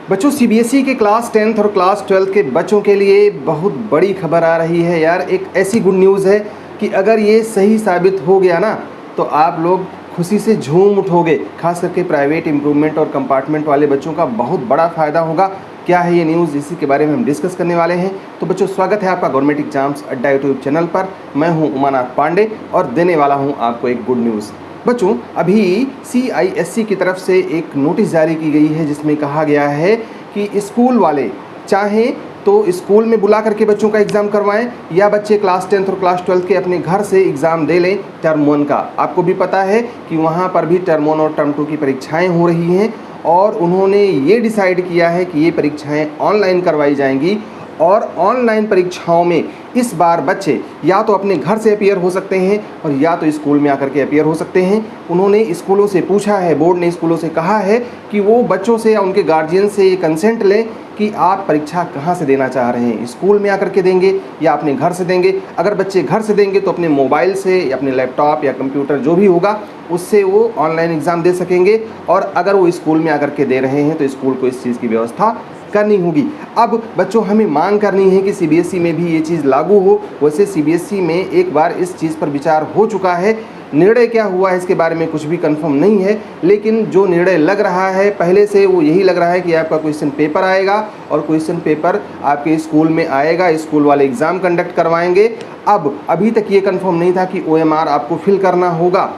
बच्चों, सीबीएसई के class 10th और क्लास 12th के बच्चों के लिए बहुत बड़ी खबर आ रही है यार। एक ऐसी गुड न्यूज़ है कि अगर ये सही साबित हो गया ना तो आप लोग खुशी से झूम उठोगे। खास करके प्राइवेट इम्प्रूवमेंट और कंपार्टमेंट वाले बच्चों का बहुत बड़ा फ़ायदा होगा। क्या है ये न्यूज़, इसी के बारे में हम डिस्कस करने वाले हैं। तो बच्चों, स्वागत है आपका गवर्नमेंट एग्जाम्स अड्डा यूट्यूब चैनल पर। मैं हूं उमानाथ पांडे और देने वाला हूं आपको एक गुड न्यूज़। बच्चों, अभी CISC की तरफ से एक नोटिस जारी की गई है जिसमें कहा गया है कि स्कूल वाले चाहें तो स्कूल में बुला करके बच्चों का एग्ज़ाम करवाएं या बच्चे क्लास 10th और क्लास 12th के अपने घर से एग्ज़ाम दे लें टर्म 1 का। आपको भी पता है कि वहाँ पर भी टर्म 1 और टर्म 2 की परीक्षाएं हो रही हैं और उन्होंने ये डिसाइड किया है कि ये परीक्षाएं ऑनलाइन करवाई जाएंगी। और ऑनलाइन परीक्षाओं में इस बार बच्चे या तो अपने घर से अपीयर हो सकते हैं और या तो स्कूल में आकर के अपीयर हो सकते हैं। उन्होंने स्कूलों से पूछा है, बोर्ड ने स्कूलों से कहा है कि वो बच्चों से या उनके गार्जियन से ये कंसेंट लें कि आप परीक्षा कहाँ से देना चाह रहे हैं, स्कूल में आकर के देंगे या अपने घर से देंगे। अगर बच्चे घर से देंगे तो अपने मोबाइल से या अपने लैपटॉप या कंप्यूटर जो भी होगा उससे वो ऑनलाइन एग्ज़ाम दे सकेंगे। और अगर वो स्कूल में आकर के दे रहे हैं तो स्कूल को इस चीज़ की व्यवस्था करनी होगी। अब बच्चों, हमें मांग करनी है कि CBSE में भी ये चीज़ लागू हो। वैसे CBSE में एक बार इस चीज़ पर विचार हो चुका है। निर्णय क्या हुआ है इसके बारे में कुछ भी कंफर्म नहीं है, लेकिन जो निर्णय लग रहा है पहले से वो यही लग रहा है कि आपका क्वेश्चन पेपर आएगा और क्वेश्चन पेपर आपके स्कूल में आएगा, स्कूल वाले एग्ज़ाम कंडक्ट करवाएंगे। अब अभी तक ये कंफर्म नहीं था कि OMR आपको फिल करना होगा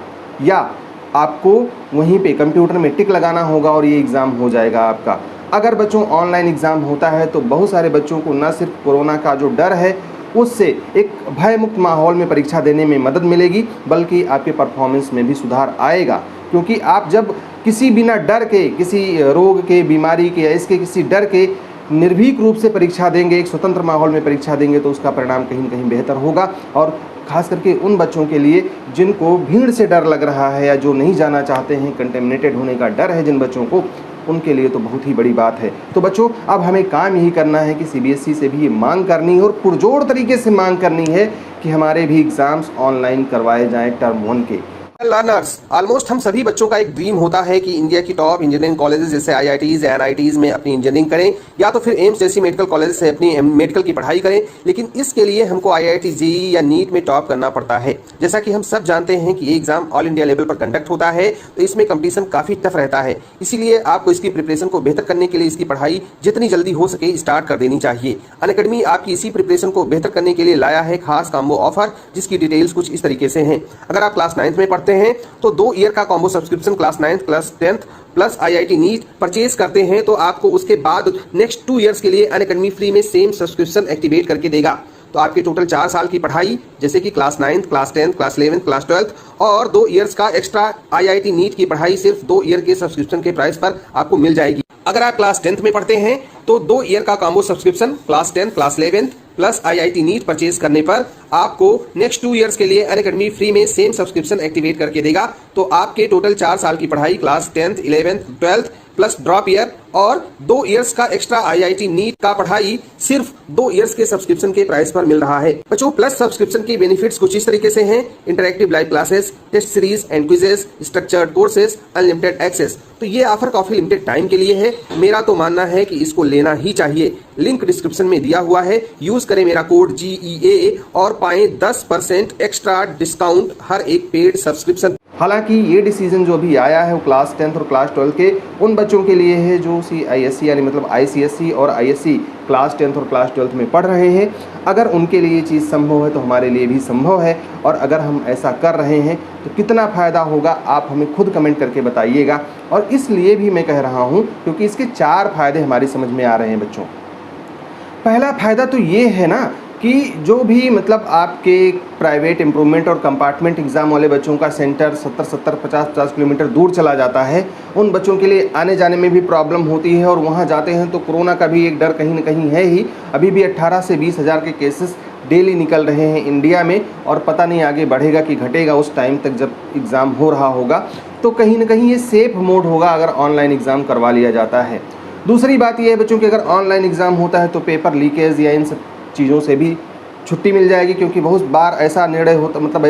या आपको वहीं पे कंप्यूटर में टिक लगाना होगा और ये एग्ज़ाम हो जाएगा आपका। अगर बच्चों ऑनलाइन एग्ज़ाम होता है तो बहुत सारे बच्चों को न सिर्फ कोरोना का जो डर है उससे एक भयमुक्त माहौल में परीक्षा देने में मदद मिलेगी, बल्कि आपके परफॉर्मेंस में भी सुधार आएगा। क्योंकि आप जब किसी बिना डर के, किसी रोग के, बीमारी के या इसके किसी डर के निर्भीक रूप से परीक्षा देंगे, एक स्वतंत्र माहौल में परीक्षा देंगे तो उसका परिणाम कहीं न कहीं बेहतर होगा। और खास करके उन बच्चों के लिए जिनको भीड़ से डर लग रहा है या जो नहीं जाना चाहते हैं, कंटेमिनेटेड होने का डर है जिन बच्चों को, उनके लिए तो बहुत ही बड़ी बात है। तो बच्चों, अब हमें काम यही करना है कि CBSE से भी ये मांग करनी है और पुरजोर तरीके से मांग करनी है कि हमारे भी एग्ज़ाम्स ऑनलाइन करवाए जाएं टर्म 1 के। लर्नर्स, ऑलमोस्ट हम सभी बच्चों का एक ड्रीम होता है कि इंडिया की टॉप इंजीनियरिंग कॉलेजेस जैसे IITs या NITs में अपनी इंजीनियरिंग करें या तो फिर एम्स जैसी मेडिकल कॉलेज से अपनी मेडिकल की पढ़ाई करें। लेकिन इसके लिए हमको IIT JEE या नीट में टॉप करना पड़ता है। जैसा कि हम सब जानते हैं कि ये एग्जाम ऑल इंडिया लेवल पर कंडक्ट होता है, तो इसमें कंपटीशन काफ़ी टफ रहता है। इसीलिए आपको इसकी प्रिपरेशन को बेहतर करने के लिए इसकी पढ़ाई जितनी जल्दी हो सके स्टार्ट कर देनी चाहिए। अनअकैडमी आपकी इसी प्रिपरेशन को बेहतर करने के लिए लाया है खास कॉम्बो ऑफर, जिसकी डिटेल्स कुछ इस तरीके से हैं। अगर आप क्लास 9th में पढ़ते हैं तो 2 ईयर का combo subscription class 9th class 10th plus IIT NEET purchase करते हैं तो आपको उसके बाद नेक्स्ट 2 ईयर्स के लिए अनअकैडमी फ्री में सेम सब्सक्रिप्शन एक्टिवेट करके देगा। तो आपके टोटल 4 साल की पढ़ाई जैसे कि class 9th, class 10th, class 11th, class 12th और 2 ईयर्स का एक्स्ट्रा IIT नीट की पढ़ाई सिर्फ 2 ईयर के सब्सक्रिप्शन के प्राइस पर आपको मिल जाएगी। अगर आप क्लास 10th में पढ़ते हैं तो 2 ईयर का combo subscription class 10, class 11 plus IIT NEET purchase करने पर आपको नेक्स्ट 2 ईयर्स के लिए अनअकैडमी फ्री में सेम सब्सक्रिप्शन एक्टिवेट करके देगा। तो आपके टोटल 4 साल की पढ़ाई class 10th, 11th, 12th plus drop year और 2 ईयर्स का एक्स्ट्रा IIT नीट का पढ़ाई सिर्फ 2 ईयर्स के सब्सक्रिप्शन के प्राइस पर मिल रहा है। बच्चों, प्लस सब्सक्रिप्शन के बेनिफिट्स कुछ इस तरीके से हैं: interactive live classes, test series and quizzes, structured courses, unlimited access. तो ये ऑफर काफी लिमिटेड टाइम के लिए है। मेरा तो मानना है कि इसको लेना ही चाहिए। लिंक डिस्क्रिप्शन में दिया हुआ है, यूज करें मेरा कोड GEA और पाएं 10% एक्स्ट्रा डिस्काउंट हर एक पेड सब्सक्रिप्शन। हालांकि ये डिसीजन जो अभी आया है वो क्लास 10th और क्लास 12 के उन बच्चों के लिए है जो CISE यानी मतलब ICSE और ISC क्लास 10th और क्लास 12 में पढ़ रहे हैं। अगर उनके लिए ये चीज़ संभव है तो हमारे लिए भी संभव है। और अगर हम ऐसा कर रहे हैं तो कितना फ़ायदा होगा आप हमें खुद कमेंट करके बताइएगा। और इसलिए भी मैं कह रहा हूँ क्योंकि इसके 4 फायदे हमारी समझ में आ रहे हैं बच्चों। पहला फ़ायदा तो ये है ना कि जो भी मतलब आपके प्राइवेट इम्प्रूवमेंट और कंपार्टमेंट एग्ज़ाम वाले बच्चों का सेंटर 70-70, 50-50 किलोमीटर दूर चला जाता है, उन बच्चों के लिए आने जाने में भी प्रॉब्लम होती है। और वहाँ जाते हैं तो कोरोना का भी एक डर कहीं ना कहीं है ही। अभी भी 18 से 20 हज़ार के केसेस डेली निकल रहे हैं इंडिया में और पता नहीं आगे बढ़ेगा कि घटेगा उस टाइम तक जब एग्ज़ाम हो रहा होगा। तो कहीं ना कहीं ये सेफ़ मोड होगा अगर ऑनलाइन एग्ज़ाम करवा लिया जाता है। दूसरी बात यह है बच्चों कि अगर ऑनलाइन एग्ज़ाम होता है तो पेपर लीकेज या इन सब चीज़ों से भी छुट्टी मिल जाएगी। क्योंकि बहुत बार ऐसा निर्णय होता मतलब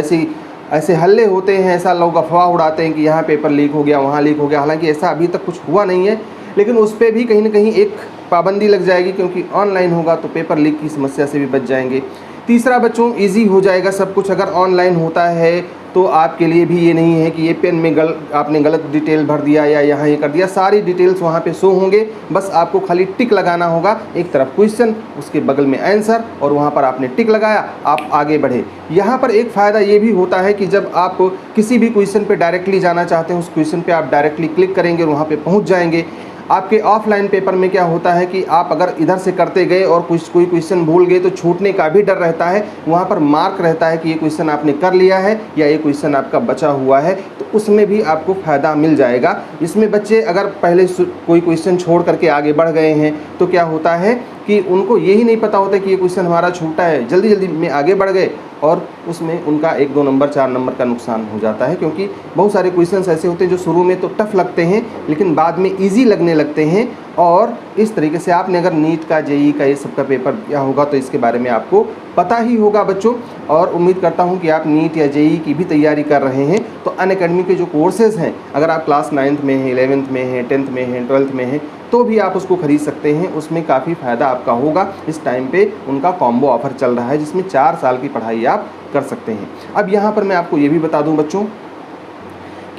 ऐसे हल्ले होते हैं, ऐसा लोग अफवाह उड़ाते हैं कि यहाँ पेपर लीक हो गया, वहाँ लीक हो गया। हालांकि ऐसा अभी तक कुछ हुआ नहीं है, लेकिन उस पर भी कहीं ना कहीं एक पाबंदी लग जाएगी, क्योंकि ऑनलाइन होगा तो पेपर लीक की समस्या से भी बच जाएंगे। तीसरा बच्चों, इजी हो जाएगा सब कुछ। अगर ऑनलाइन होता है तो आपके लिए भी ये नहीं है कि ये पेन में आपने गलत डिटेल भर दिया या यहाँ ये कर दिया, सारी डिटेल्स वहाँ पे शो होंगे। बस आपको खाली टिक लगाना होगा, एक तरफ क्वेश्चन, उसके बगल में आंसर, और वहाँ पर आपने टिक लगाया, आप आगे बढ़े। यहाँ पर एक फ़ायदा ये भी होता है कि जब आप किसी भी क्वेश्चन पे डायरेक्टली जाना चाहते हैं, उस क्वेश्चन पे आप डायरेक्टली क्लिक करेंगे और वहाँ पे पहुँच जाएंगे। आपके ऑफलाइन पेपर में क्या होता है कि आप अगर इधर से करते गए और कोई क्वेश्चन भूल गए तो छूटने का भी डर रहता है। वहाँ पर मार्क रहता है कि ये क्वेश्चन आपने कर लिया है या ये क्वेश्चन आपका बचा हुआ है, तो उसमें भी आपको फ़ायदा मिल जाएगा। इसमें बच्चे अगर पहले कोई क्वेश्चन छोड़ करके आगे बढ़ गए हैं तो क्या होता है कि उनको यही नहीं पता होता कि ये क्वेश्चन हमारा छूटा है, जल्दी जल्दी में आगे बढ़ गए और उसमें उनका 1 2 नंबर 4 नंबर का नुकसान हो जाता है। क्योंकि बहुत सारे क्वेश्चंस ऐसे होते हैं जो शुरू में तो टफ लगते हैं लेकिन बाद में इजी लगने लगते हैं। और इस तरीके से आपने अगर नीट का, जेईई का, ये सब का पेपर क्या होगा तो इसके बारे में आपको पता ही होगा बच्चों। और उम्मीद करता हूँ कि आप नीट या जेईई की भी तैयारी कर रहे हैं तो अनअकैडमी के जो कोर्सेज़ हैं, अगर आप क्लास 9th में हैं, 11th में हैं, 10th में हैं, 12th में हैं, तो भी आप उसको ख़रीद सकते हैं। उसमें काफ़ी फ़ायदा आपका होगा। इस टाइम पे उनका कॉम्बो ऑफ़र चल रहा है जिसमें 4 साल की पढ़ाई आप कर सकते हैं। अब यहाँ पर मैं आपको ये भी बता दूँ बच्चों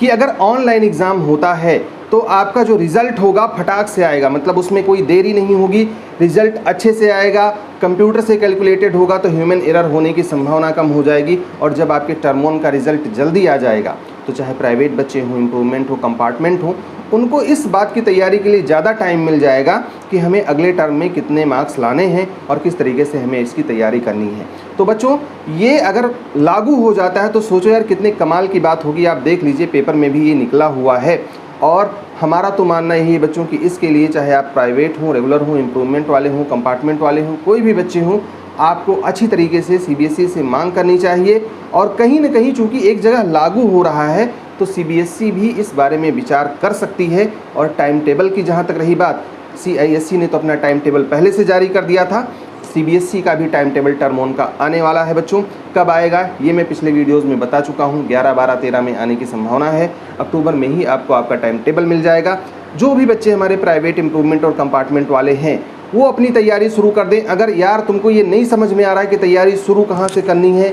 कि अगर ऑनलाइन एग्ज़ाम होता है तो आपका जो रिज़ल्ट होगा फटाक से आएगा, मतलब उसमें कोई देरी नहीं होगी, रिज़ल्ट अच्छे से आएगा, कंप्यूटर से कैलकुलेटेड होगा तो ह्यूमन एरर होने की संभावना कम हो जाएगी। और जब आपके टर्म 1 का रिज़ल्ट जल्दी आ जाएगा तो चाहे प्राइवेट बच्चे हों, इम्प्रूवमेंट हो, कंपार्टमेंट हो, उनको इस बात की तैयारी के लिए ज़्यादा टाइम मिल जाएगा कि हमें अगले टर्म में कितने मार्क्स लाने हैं और किस तरीके से हमें इसकी तैयारी करनी है। तो बच्चों ये अगर लागू हो जाता है तो सोचो यार कितने कमाल की बात होगी। आप देख लीजिए पेपर में भी ये निकला हुआ है। और हमारा तो मानना यही है बच्चों कि इसके लिए चाहे आप प्राइवेट हों, रेगुलर हों, इम्प्रूवमेंट वाले हों, कंपार्टमेंट वाले हों, कोई भी बच्चे हों, आपको अच्छी तरीके से सीबीएसई से मांग करनी चाहिए। और कहीं ना कहीं चूँकि एक जगह लागू हो रहा है तो सीबीएसई भी इस बारे में विचार कर सकती है। और टाइम टेबल की जहाँ तक रही बात, सीआईएससी ने तो अपना टाइम टेबल पहले से जारी कर दिया था, सीबीएसई का भी टाइम टेबल टर्म 1 का आने वाला है बच्चों। कब आएगा ये मैं पिछले वीडियोस में बता चुका हूँ, 11, 12, 13 में आने की संभावना है। अक्टूबर में ही आपको आपका टाइम टेबल मिल जाएगा। जो भी बच्चे हमारे प्राइवेट, इम्प्रूवमेंट और कंपार्टमेंट वाले हैं वो अपनी तैयारी शुरू कर दें। अगर यार तुमको ये नहीं समझ में आ रहा है कि तैयारी शुरू कहाँ से करनी है,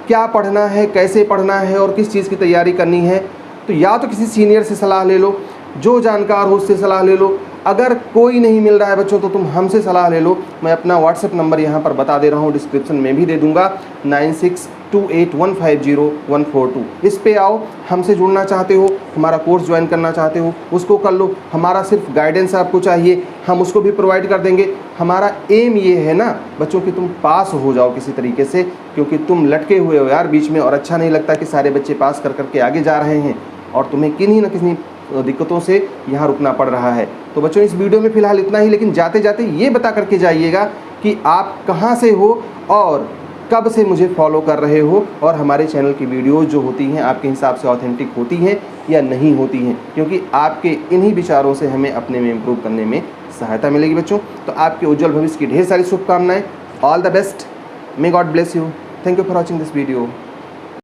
क्या पढ़ना है, कैसे पढ़ना है और किस चीज़ की तैयारी करनी है, तो या तो किसी सीनियर से सलाह ले लो, जो जानकार हो उससे सलाह ले लो। अगर कोई नहीं मिल रहा है बच्चों तो तुम हमसे सलाह ले लो। मैं अपना व्हाट्सएप नंबर यहाँ पर बता दे रहा हूँ, डिस्क्रिप्शन में भी दे दूँगा, 9628150142। इस पे आओ, हमसे जुड़ना चाहते हो, हमारा कोर्स ज्वाइन करना चाहते हो उसको कर लो। हमारा सिर्फ गाइडेंस आपको चाहिए, हम उसको भी प्रोवाइड कर देंगे। हमारा एम ये है ना बच्चों कि तुम पास हो जाओ किसी तरीके से, क्योंकि तुम लटके हुए हो यार बीच में और अच्छा नहीं लगता कि सारे बच्चे पास कर करके आगे जा रहे हैं और तुम्हें किन्हीं न किन्हीं दिक्कतों से यहाँ रुकना पड़ रहा है। तो बच्चों इस वीडियो में फ़िलहाल इतना ही, लेकिन जाते जाते ये बता करके जाइएगा कि आप कहाँ से हो और कब से मुझे फॉलो कर रहे हो और हमारे चैनल की वीडियोस जो होती हैं आपके हिसाब से ऑथेंटिक होती हैं या नहीं होती हैं, क्योंकि आपके इन्हीं विचारों से हमें अपने में इम्प्रूव करने में सहायता मिलेगी बच्चों। तो आपके उज्जवल भविष्य की ढेर सारी शुभकामनाएं। All the best, may God bless you. Thank you for watching this video.